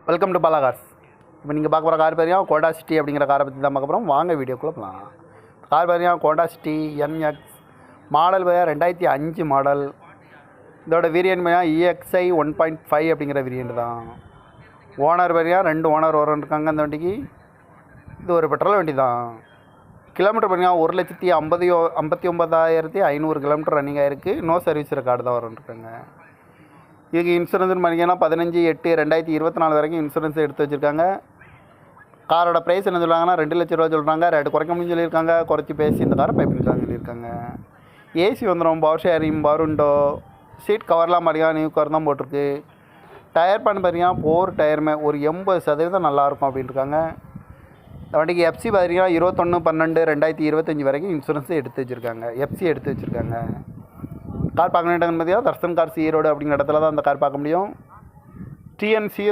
Welcome to Bala cars. இப்போ நீங்கள் பார்க்க போகிற கார் பேரையும் கோண்டா சிட்டி அப்படிங்கிற காரை பற்றி தான் பார்க்க போகிறோம். வாங்க வீடியோக்குள்ளே போகலாம். கார் பேரையும் கோண்டா சிட்டி என்எக்ஸ் மாடல் பேர் 2005 மாடல். இதோட வேரியன்ட் பேர் EXI 1.5 அப்படிங்கிற வேரியன்ட் தான். ஓனர் பேரையும் 2 ஓனர் இருக்காங்க அந்த வண்டிக்கு. இது ஒரு பெட்ரோல் வண்டி தான். கிலோமீட்டர் பார்த்தீங்கன்னா 1,59,500 கிலோமீட்டர் ரன்னிங் ஆகிருக்கு. நோ சர்வீஸ் ரெக்கார்டு தான் இருக்காங்க. இதுக்கு இன்சூரன்ஸ்னு பண்ணிங்கன்னா 15/8/2024 வரைக்கும் இன்சூரன்ஸ் எடுத்து வச்சுருக்காங்க. காரோட ப்ரைஸ் என்ன சொல்கிறாங்கன்னா 2 லட்ச ரூபா சொல்கிறாங்க. ரேட்டு குறைக்க முடியும் சொல்லியிருக்காங்க. குறைச்சி பேசி இந்த காரை பைப்பிங்கலாம் சொல்லியிருக்காங்க. ஏசி வந்துடும், power sharing, power window, seat கவர்லாம் பார்த்தீங்கன்னா நியூ கவர் தான் போட்டிருக்கு. டயர் பண்ணி பார்த்தீங்கன்னா 4 டயருமே ஒரு 80% நல்லாயிருக்கும் அப்படின்னு இருக்காங்க. இந்த வண்டிக்கு எஃப்சி பார்த்தீங்கன்னா 21/12/2025 வரைக்கும் இன்சூரன்ஸ் எடுத்து வச்சுருக்காங்க. எஃப்சி எடுத்து வச்சுருக்காங்க. கார் பார்க்க வேண்டியது பார்த்தீங்கன்னா தர்சன் கார்ஸ் ஈரோடு அப்படிங்கிற இடத்துல தான் அந்த கார் பார்க்க முடியும். TN0